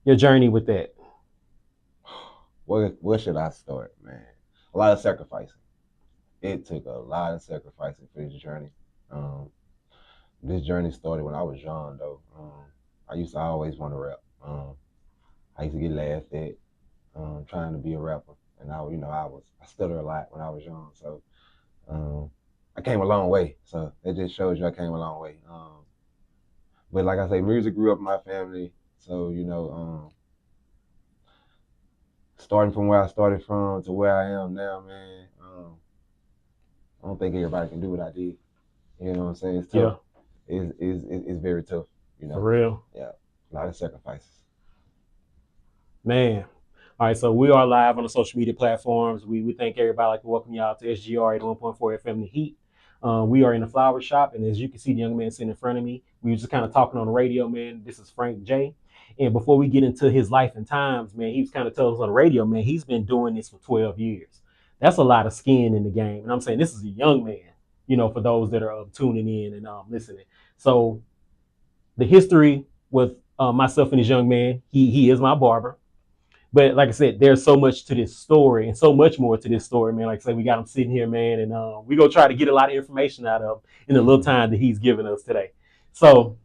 your journey with that? Where should I start, man? A lot of sacrificing. It took a lot of sacrificing for this journey. Um, this journey started when I was young, though. I used to always want to rap. I used to get laughed at trying to be a rapper, and I stutter a lot when I was young, so um, I came a long way. So it just shows you I came a long way. But like I say, music grew up in my family, so starting from where I started from to where I am now, man. I don't think everybody can do what I did. You know what I'm saying? It's tough. Yeah, It's very tough. for real, Yeah, a lot of sacrifices. man. All right, so we are live on the social media platforms. We thank everybody. Like to welcome y'all to SGR 81.4 FM The Heat. We are in the flower shop, and as you can see, the young man sitting in front of me, we were just kind of talking on the radio, man. This is Frank Jae. And before we get into his life and times, man, he was kind of telling us on the radio, man, he's been doing this for 12 years. That's a lot of skin in the game. And I'm saying this is a young man, for those that are tuning in and listening. So the history with myself and this young man, he is my barber. But like I said, there's so much to this story and so much more to this story, man. Like I said, we got him sitting here, man, and we gonna try to get a lot of information out of him in the little time that he's given us today. So,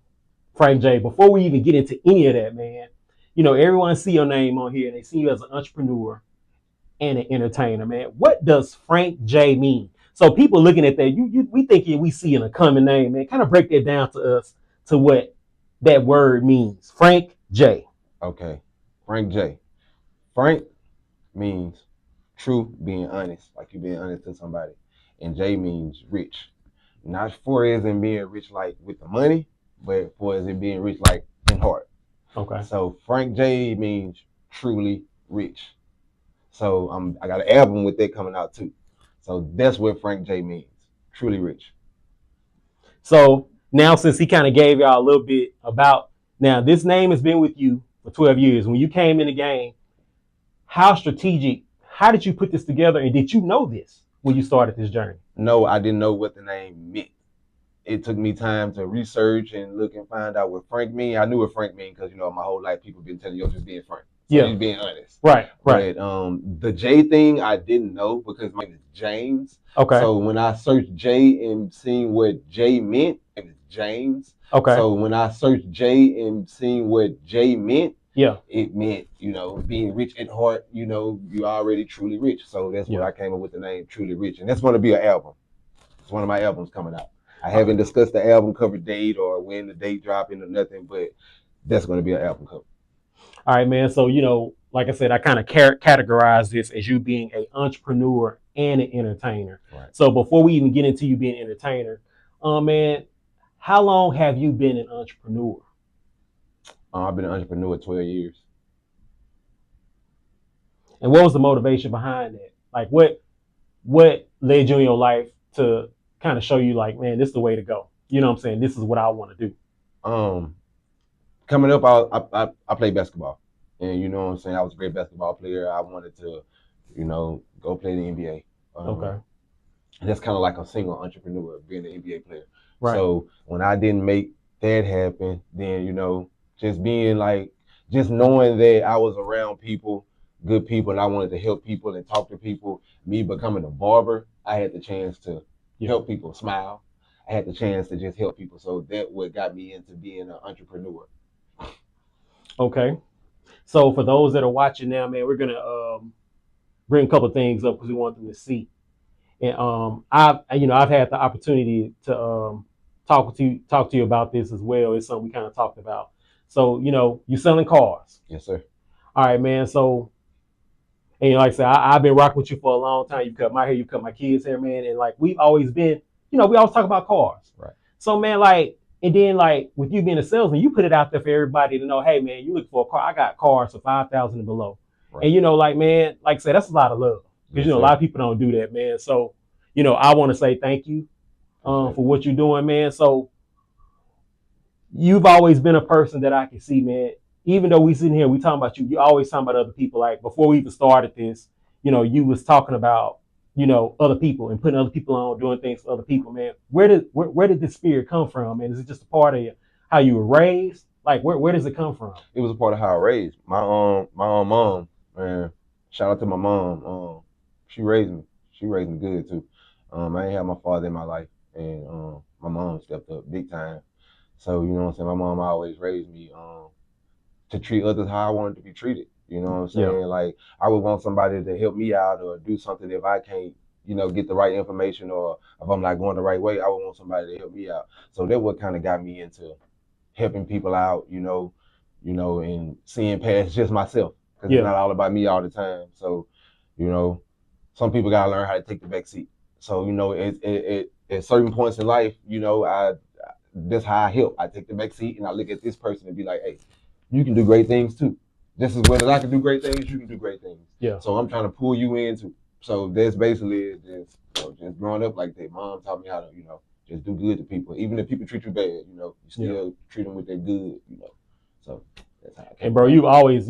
Frank Jae, before we even get into any of that, man, everyone see your name on here and they see you as an entrepreneur and an entertainer, man. What does Frank Jae mean? So people looking at that, we thinking we see in a common name, man. Kind of break that down to us to what that word means. Frank Jae. Okay, Frank J. Frank means true, being honest, like you being honest to somebody, and J means rich. Not for as in being rich like with the money, but for as in being rich like in heart. Okay. So Frank J means truly rich. So I got an album with that coming out too. So that's what Frank J means, truly rich. So now, since he kind of gave y'all a little bit about now, this name has been with you for 12 years. When you came in the game, how strategic? How did you put this together, and did you know this when you started this journey? No, I didn't know what the name meant. It took me time to research and look and find out what Frank mean. I knew what Frank mean because my whole life people been telling you just being Frank. So Yeah. just being honest. Right. Right. But the J thing I didn't know because my name is James. Okay. So when I searched J and seen what J meant, it was James. Okay. So when I searched J and seen what J meant, yeah, it meant, being rich at heart, you're already truly rich. So that's where I came up with the name Truly Rich. And that's going to be an album. It's one of my albums coming out. I haven't discussed the album cover date or when the date dropping or nothing, but that's going to be an album cover. All right, man. So, like I said, I kind of categorize this as you being an entrepreneur and an entertainer. Right. So before we even get into you being an entertainer, man, how long have you been an entrepreneur? I've been an entrepreneur 12 years. And what was the motivation behind that? Like what led you in your life to kind of show you like, man, this is the way to go. You know what I'm saying? This is what I want to do. Coming up, I played basketball. And you know what I'm saying? I was a great basketball player. I wanted to, go play the NBA. Okay. And that's kind of like a single entrepreneur, being an NBA player. Right. So when I didn't make that happen, then, just being like, just knowing that I was around people, good people, and I wanted to help people and talk to people. Me becoming a barber, I had the chance to help people smile. I had the chance to just help people. So that what got me into being an entrepreneur. Okay. So for those that are watching now, man, we're gonna bring a couple of things up because we want them to see. And I've had the opportunity to talk to you about this as well. It's something we kind of talked about. So you're selling cars. Yes, sir. All right, man. So, and like I said, I've been rocking with you for a long time. You cut my hair, you cut my kids' hair, man. And like we've always been, we always talk about cars. Right. So, man, like, and then like with you being a salesman, you put it out there for everybody to know, hey, man, you look for a car. I got cars for 5,000 and below. Right. And like, man, like I said, that's a lot of love because a lot of people don't do that, man. So, I want to say thank you for what you're doing, man. So you've always been a person that I can see, man. Even though we sitting here, we talking about you, you always talking about other people. Like before we even started this, you was talking about, other people and putting other people on, doing things for other people, man. Where did this spirit come from, man? Is it just a part of how you were raised? Like where does it come from? It was a part of how I raised my mom, man. Shout out to my mom. She raised me. She raised me good too. I ain't had my father in my life, and my mom stepped up big time. So you know what I'm saying. My mom always raised me to treat others how I wanted to be treated. You know what I'm saying? Yeah. Like I would want somebody to help me out or do something if I can't, get the right information or if I'm not going the right way, I would want somebody to help me out. So that what kind of got me into helping people out, and seeing past just myself because it's Yeah. not all about me all the time. So, you know, some people gotta learn how to take the back seat. So, at certain points in life, that's how I help. I take the back seat and I look at this person and be like, hey, you can do great things too. Just as well as I can do great things, you can do great things. Yeah. So I'm trying to pull you in too. So that's basically it. Just growing up like that. Mom taught me how to, just do good to people. Even if people treat you bad, you still treat them with their good. So that's how I came. And bro, you've always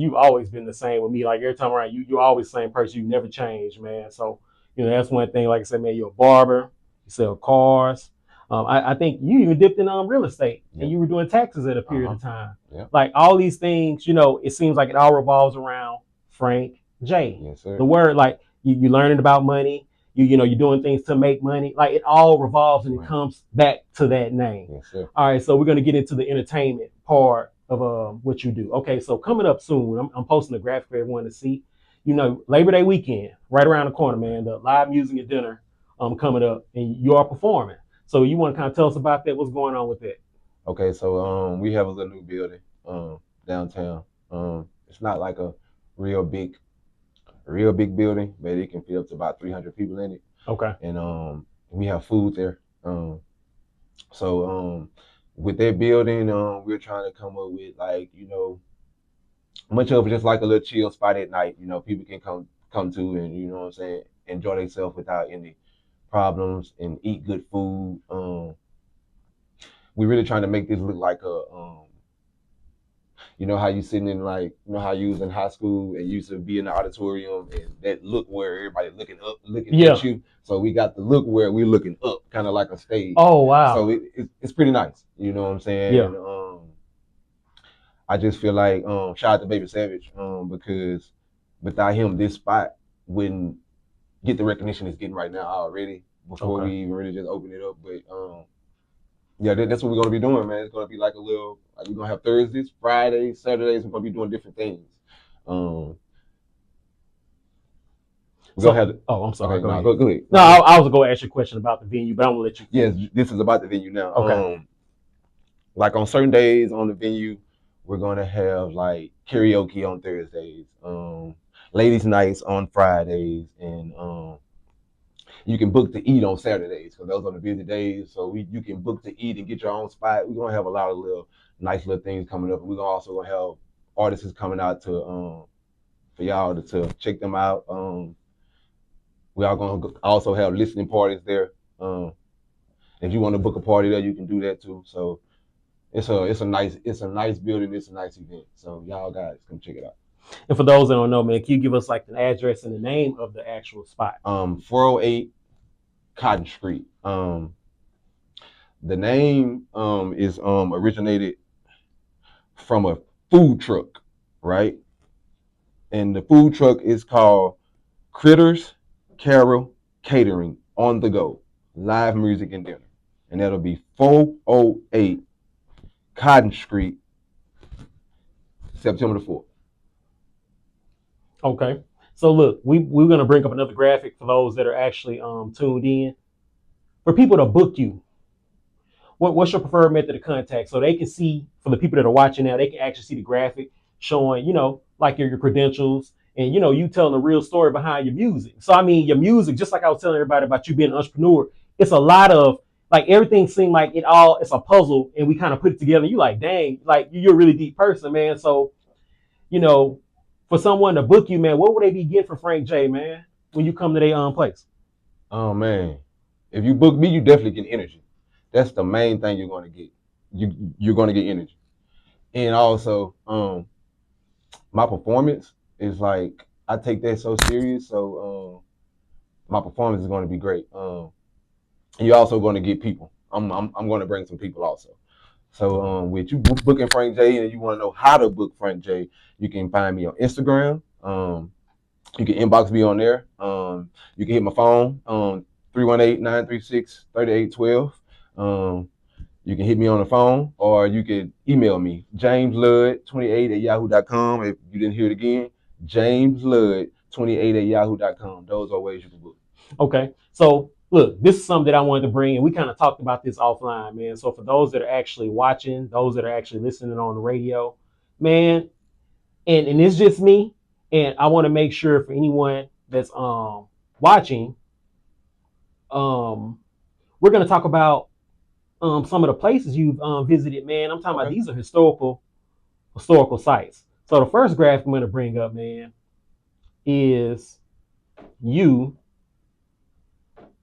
been the same with me. Like every time around you're always the same person. You never change, man. So that's one thing. Like I said, man, you're a barber. You sell cars. I think you even dipped in real estate, and you were doing taxes at a period of time. Yep. Like all these things, it seems like it all revolves around Frank Jae. Yes, sir. The word, like you learning about money. You're doing things to make money. Like it all revolves and it comes back to that name. Yes, sir. All right, so we're gonna get into the entertainment part of what you do. Okay, so coming up soon, I'm posting a graphic for everyone to see. Labor Day weekend, right around the corner, man. The live music and dinner coming up, and you are performing. So you want to kind of tell us about that? What's going on with that? Okay, so we have a little new building downtown. It's not like a real big building, but it can fit up to about 300 people in it. Okay. And we have food there. So with that building, we're trying to come up with much of it just like a little chill spot at night. People can come to and what I'm saying, enjoy themselves without any problems and eat good food. We're really trying to make this look like how you sitting in how you was in high school and you used to be in the auditorium and that look where everybody looking up, looking at you. So we got the look where we're looking up, kind of like a stage. Oh wow! So it's pretty nice. You know what I'm saying? Yeah. And, I just feel like shout out to Baby Savage because without him, this spot wouldn't get the recognition it's getting right now already before we even really just open it up. But yeah, that's what we're gonna be doing, man. It's gonna be like we're gonna have Thursdays, Fridays, Saturdays. We're gonna be doing different things. We're gonna have. I'm sorry. Okay, go ahead. No, I was gonna ask you a question about the venue, but I'm gonna let you. Yes, this is about the venue now. Okay. Like on certain days on the venue, we're gonna have like karaoke on Thursdays, ladies' nights on Fridays, and you can book to eat on Saturdays because those are the busy days. So you can book to eat and get your own spot. We're gonna have a lot of nice little things coming up. We're also gonna have artists coming out to for y'all to check them out. We are gonna also have listening parties there. If you want to book a party there, you can do that too. So it's a nice building. It's a nice event. So y'all guys come check it out. And for those that don't know, man, can you give us like the address and the name of the actual spot? 408 Cotton Street. The name is originated from a food truck, right? And the food truck is called Critters Carol Catering on the Go, live music and dinner. And that'll be 408 Cotton Street, September the 4th. Okay. So look, we're gonna bring up another graphic for those that are actually tuned in. For people to book you, what's your preferred method of contact? So they can see, for the people that are watching now, they can actually see the graphic showing, like your credentials and you telling the real story behind your music. So I mean your music, just like I was telling everybody about you being an entrepreneur, it's a lot of like everything seemed like it's a puzzle and we kind of put it together. You like, dang, like you're a really deep person, man. So, for someone to book you, man, what would they be getting for Frank Jae, man, when you come to their place? Oh man, if you book me, you definitely get energy. That's the main thing you're gonna get. You're gonna get energy, and also my performance is like I take that so serious. So my performance is gonna be great. You're also gonna get people. I'm gonna bring some people also. So with you booking Frank Jae and you want to know how to book Frank Jae, you can find me on Instagram. You can inbox me on there. You can hit my phone 318-936-3812. You can hit me on the phone, or you can email me, jamesludd28@yahoo.com. If you didn't hear it again, jamesludd28@yahoo.com. Those are ways you can book. Okay. So look, this is something that I wanted to bring, and we kind of talked about this offline, man. So for those that are actually watching, those that are actually listening on the radio, man, and it's just me, and I want to make sure for anyone that's watching, we're gonna talk about some of the places you've visited, man. I'm talking about these are historical sites. So the first graphic I'm gonna bring up, man, is you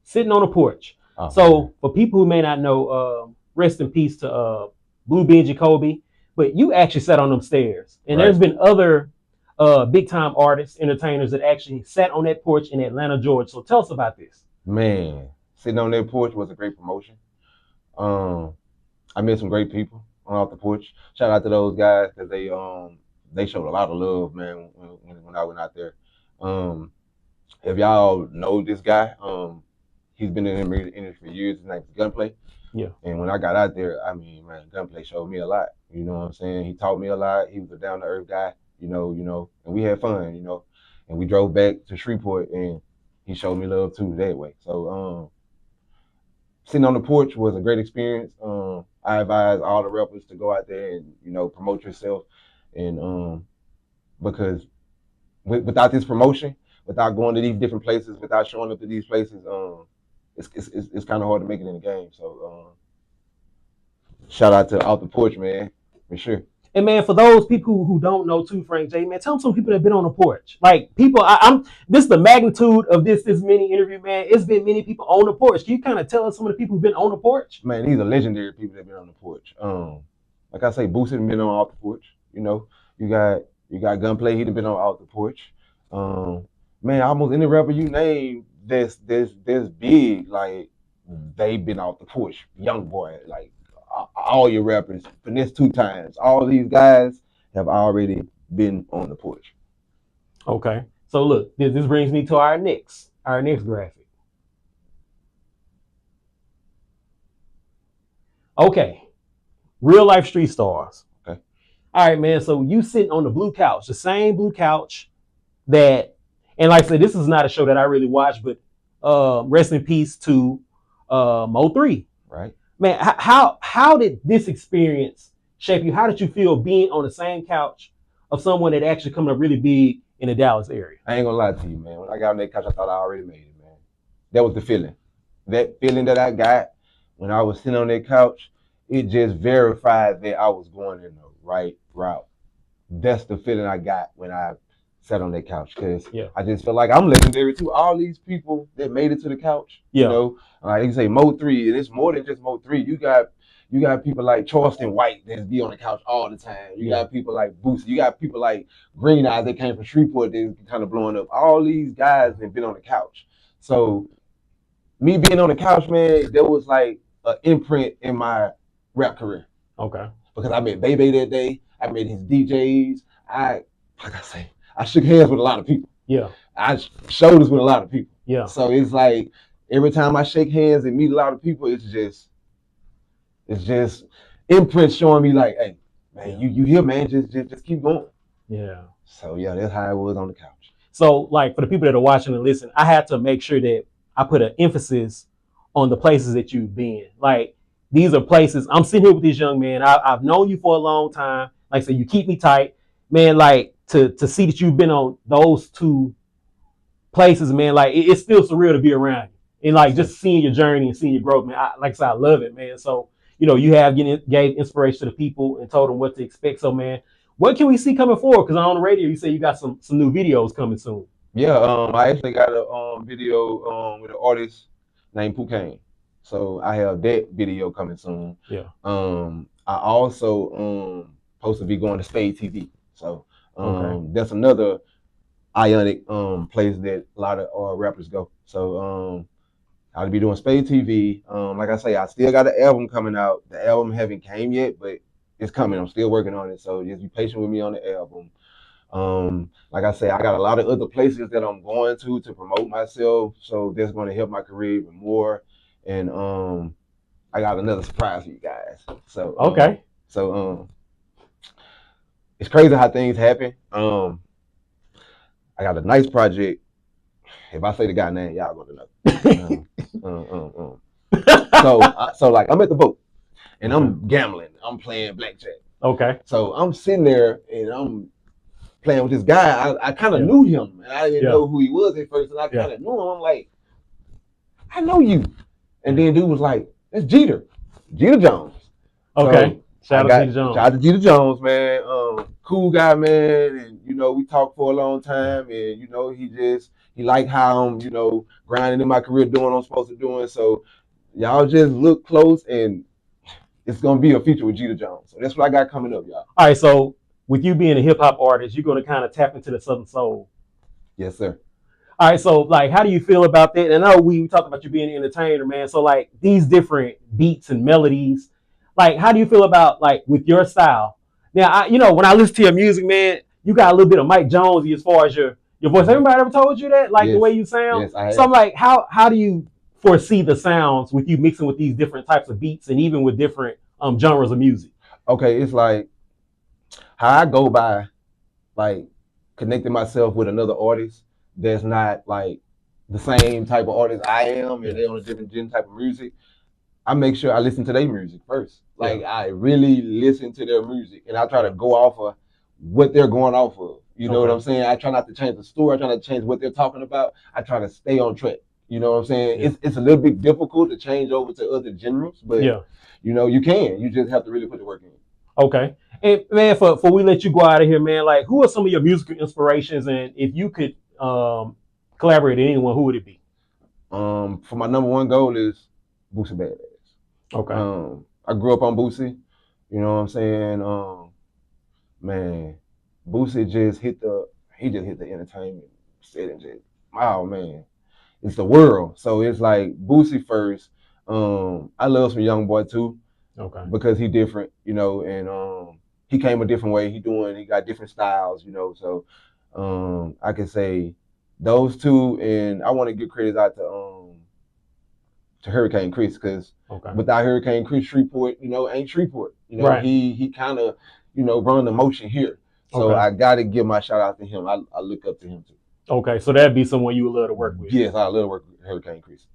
sitting on a porch. So for people who may not know, rest in peace to Blue Ben Jacoby, but you actually sat on them stairs. And there's been other big time artists, entertainers that actually sat on that porch in Atlanta, Georgia. So tell us about this. Man, sitting on that porch was a great promotion. I met some great people on off the porch. Shout out to those guys because they showed a lot of love, man, when I went out there. If y'all know this guy, he's been in the music industry for years. His name's Gunplay. Yeah. And when I got out there, I mean, man, Gunplay showed me a lot. You know what I'm saying? He taught me a lot. He was a down to earth guy. You know, and we had fun. And we drove back to Shreveport, and he showed me love too that way. So sitting on the porch was a great experience. I advise all the rappers to go out there and promote yourself, and because without this promotion, without going to these different places, without showing up to these places, it's kind of hard to make it in the game. So shout out to Off the Porch, man, for sure. And man, for those people who don't know too, Frank Jae, man, tell them some people that have been on the porch. Like people, this is the magnitude of this mini interview, man. It's been many people on the porch. Can you kind of tell us some of the people who've been on the porch? Man, these are legendary people that have been on the porch. Like I say, Boosie has been on Off the Porch. You got Gunplay, he'd have been on Off the Porch. Man, almost any rapper you name that's big, like they've been off the porch. Young Boy, like all your rappers, Finesse 2 Times, all these guys have already been on the porch. Okay, so look, this brings me to our next graphic. Okay, real life street stars. Okay. All right, man. So you sitting on the blue couch, the same blue couch that, and like I said, this is not a show that I really watch, but rest in peace to Mo3. Right. Man, how did this experience shape you? How did you feel being on the same couch of someone that actually coming up really big in the Dallas area? I ain't gonna lie to you, man. When I got on that couch, I thought I already made it, man. That was the feeling. That feeling that I got when I was sitting on that couch, it just verified that I was going in the right route. That's the feeling I got when I sat on that couch, because I just feel like I'm legendary too. All these people that made it to the couch, like you say, Mo3, and it's more than just Mo3. You got people like Charleston White that be on the couch all the time. You got people like Boosie. You got people like Green Eyes that came from Shreveport that kind of blowing up. All these guys have been on the couch. So me being on the couch, man, there was like an imprint in my rap career. Okay. Because I met Bebe that day. I met his DJs. I shook hands with a lot of people. Yeah. I shoulders with a lot of people. Yeah. So it's like every time I shake hands and meet a lot of people, it's just imprints showing me like, hey, man, you here, man, just keep going. Yeah. So yeah, that's how it was on the couch. So like for the people that are watching and listening, I had to make sure that I put an emphasis on the places that you've been. Like these are places, I'm sitting here with this young man. I've known you for a long time. Like I said, you keep me tight. Man, like to see that you've been on those two places, man, like it's still surreal to be around you. And like just seeing your journey and seeing your growth, man. Like I said, I love it, man. So, you have gave inspiration to the people and told them what to expect. So, man, what can we see coming forward? Because on the radio, you say you got some new videos coming soon. Yeah, I actually got a video with an artist named Pooh. So I have that video coming soon. Yeah. I also supposed to be going to Spade TV. So that's another ionic place that a lot of rappers go. So I'll be doing Spade TV. Like I say, I still got an album coming out. The album haven't came yet, but it's coming. I'm still working on it, so just be patient with me on the album. Like I say, I got a lot of other places that I'm going to promote myself, so that's going to help my career even more. And I got another surprise for you guys. So Okay. It's crazy how things happen. I got a nice project. If I say the guy name, y'all gonna know. So like I'm at the boat and I'm gambling. I'm playing blackjack. Okay. So I'm sitting there and I'm playing with this guy. I kind of knew him, and I didn't know who he was at first, and I kind of knew him. I'm like, I know you. And then dude was like, that's Jeter Jones. Okay. Shout out to Jeter Jones. Shout out to Jeter Jones, man. Cool guy, man. And we talked for a long time, and he liked how I'm, grinding in my career, doing what I'm supposed to do. So y'all just look close, and it's gonna be a feature with Jeter Jones. So that's what I got coming up, y'all. All right, so with you being a hip hop artist, you're gonna kind of tap into the Southern soul. Yes, sir. All right, so like, how do you feel about that? And I know we talked about you being an entertainer, man. So like these different beats and melodies, like how do you feel about like with your style? Now, when I listen to your music, man, you got a little bit of Mike Jonesy as far as your voice. Everybody ever told you that, like the way you sound? Yes, I have. So I'm like, how do you foresee the sounds with you mixing with these different types of beats and even with different genres of music? Okay, it's like how I go by, like connecting myself with another artist that's not like the same type of artist I am, and they're on a different gen type of music. I make sure I listen to their music first. Like I really listen to their music, and I try to go off of what they're going off of. You know what I'm saying? I try not to change the story. I try not to change what they're talking about. I try to stay on track. You know what I'm saying? It's a little bit difficult to change over to other genres, but you can. You just have to really put the work in. Okay. And man, for we let you go out of here, man, like who are some of your musical inspirations, and if you could collaborate with anyone, who would it be? For my number one goal is Boosie Badass. Okay. I grew up on Boosie. You know what I'm saying? Man, Boosie just hit the entertainment setting. Just, wow, man, it's the world. So it's like Boosie first. I love some Young Boy too. Okay. Because he different, and he came a different way. He got different styles, So I can say those two, and I want to give credit out to Hurricane Chris, because without Hurricane Chris, Shreveport, ain't Shreveport. Right. He kind of, run the motion here. So I got to give my shout out to him. I look up to him too. Okay, so that'd be someone you would love to work with. Yes, I love to work with Hurricane Chris.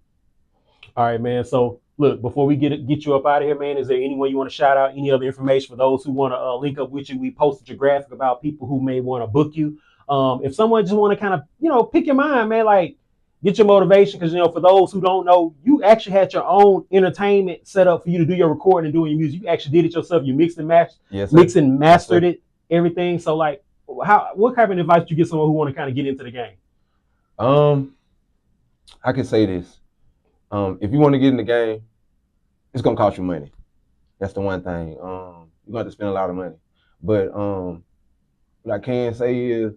All right, man. So look, before we get you up out of here, man, is there anyone you want to shout out? Any other information for those who want to link up with you? We posted your graphic about people who may want to book you. If someone just want to kind of, pick your mind, man, like get your motivation, because for those who don't know, you actually had your own entertainment set up for you to do your recording and doing your music. You actually did it yourself. You mixed and matched, mixed and mastered it, everything. So like, what kind of advice do you give someone who want to kind of get into the game? I can say this. If you want to get in the game, it's gonna cost you money. That's the one thing. You're gonna have to spend a lot of money. But what I can say is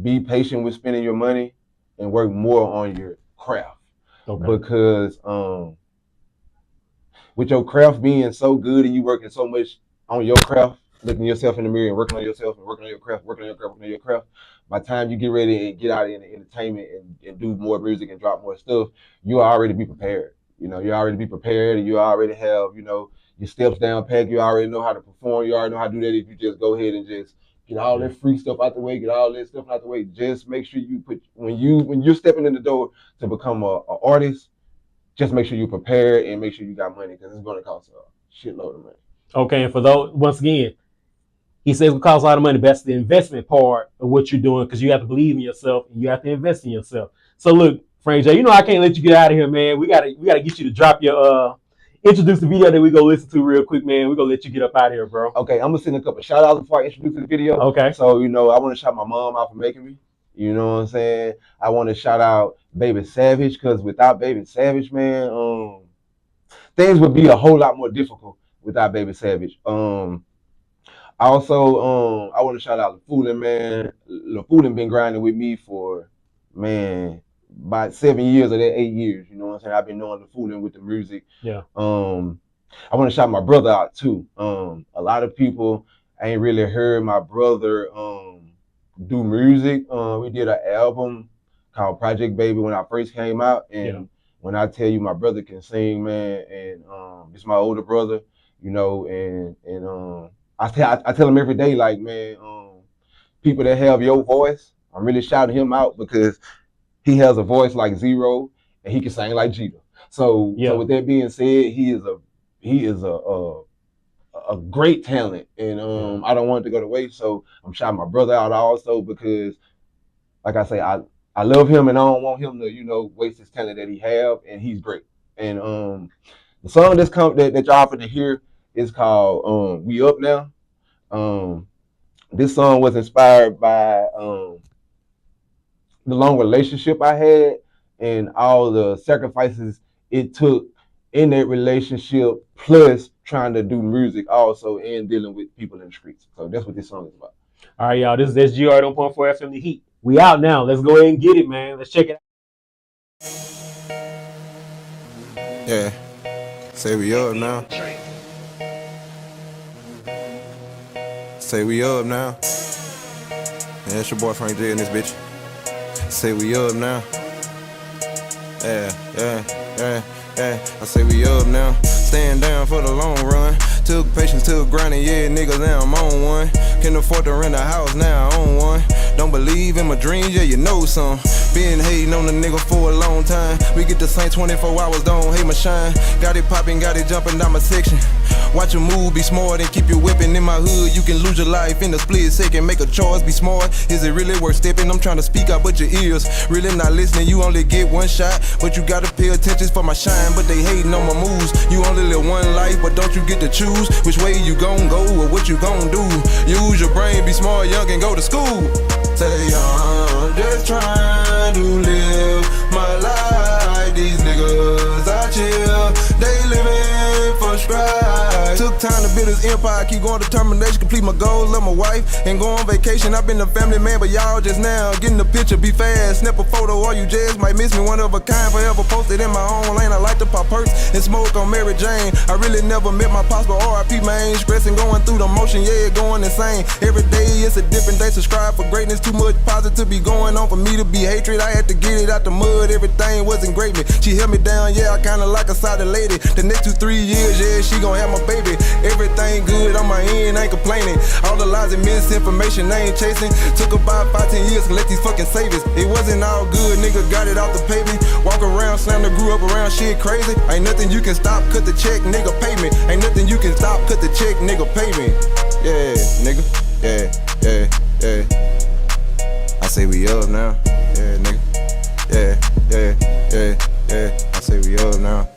be patient with spending your money and work more on your craft. Because with your craft being so good and you working so much on your craft, looking yourself in the mirror and working on yourself and working on your craft, by the time you get ready and get out in the entertainment and do more music and drop more stuff, you already be prepared. You already be prepared, and you already have, your steps down pat. You already know how to perform. You already know how to do that if you just go ahead and just get all that free stuff out the way, get all that stuff out the way. Just make sure you put, when you're stepping in the door to become a artist, just make sure you're prepared and make sure you got money, because it's going to cost a shitload of money. Okay, and for those, once again, he says it costs a lot of money, but that's the investment part of what you're doing, because you have to believe in yourself and you have to invest in yourself. So look, Frank Jae, I can't let you get out of here, man. We gotta get you to drop your introduce the video that we go listen to real quick, man. We're gonna let you get up out of here, bro. Okay, I'm gonna send a couple shout outs before I introduce the video. Okay. So, I want to shout my mom out for making me. You know what I'm saying? I want to shout out Baby Savage, because without Baby Savage, man, things would be a whole lot more difficult without Baby Savage. Also, I want to shout out LaFoolin, man. LaFoolin been grinding with me for, man, about 7 years of that 8 years. You know what I'm saying? I've been knowing the fooling with the music. Yeah. I want to shout my brother out too. A lot of people ain't really heard my brother do music. We did an album called Project Baby when I first came out, and when I tell you my brother can sing, man, and it's my older brother, you know, and I tell him every day, like, man, people that have your voice, I'm really shouting him out because he has a voice like Zero and he can sing like Jeter. So with that being said, he is a great talent, and I don't want it to go to waste. So I'm shouting my brother out also because, like I say, I love him and I don't want him to, you know, waste his talent that he have, and he's great. And the song that y'all finna hear is called "We Up Now." This song was inspired by the long relationship I had and all the sacrifices it took in that relationship, plus trying to do music also and dealing with people in the streets. So that's what this song is about. All right, y'all. This is SGR 1.4 FM The Heat. We out now. Let's go ahead and get it, man. Let's check it out. Yeah. Say we up now. Say we up now. Yeah, it's your boy Frank Jae in this bitch. Say we up now. Yeah. I say we up now. Stand down for the long run. Took patience, took grinding, yeah, niggas, now I'm on one. Can afford to rent a house, now I own one. Don't believe in my dreams, yeah, you know some. Been hating on the nigga for a long time. We get the same 24 hours, don't hate my shine. Got it popping, got it jumping down my section. Watch your move, be smart and keep your whipping. In my hood, you can lose your life in a split second. Make a choice, be smart. Is it really worth stepping? I'm trying to speak out, but your ears really not listening. You only get one shot, but you gotta pay attention for my shine. But they hating on my moves. You only live one life, but don't you get to choose which way you gon' go or what you gon' do. Use your brain, be smart, young, and go to school. Say I'm just trying to live my life. These niggas I chill, they living for strife. Took time to build this empire, keep going determination, complete my goals, love my wife, and go on vacation. I've been a family man, but y'all just now getting the picture, be fast, snap a photo, or you just might miss me, one of a kind, forever posted in my own lane. I like to pop perks and smoke on Mary Jane. I really never met my pops, but RIP, man, stressing, going through the motion, yeah, going insane. Every day it's a different day, subscribe for greatness, too much positive be going on for me to be hatred. I had to get it out the mud, everything wasn't great me. She held me down, yeah, I kinda like a solid lady. The next 2-3 years, yeah, she gon' have my baby. Everything good on my end, ain't complaining. All the lies and misinformation, I ain't chasing. Took about 5-10 years to let these fucking savings. It wasn't all good, nigga got it off the pavement. Walk around, slam the grew up around, shit crazy. Ain't nothing you can stop, cut the check, nigga, pay me. Ain't nothing you can stop, cut the check, nigga, pay me. Yeah, nigga, yeah. I say we up now, yeah, nigga, yeah. I say we up now.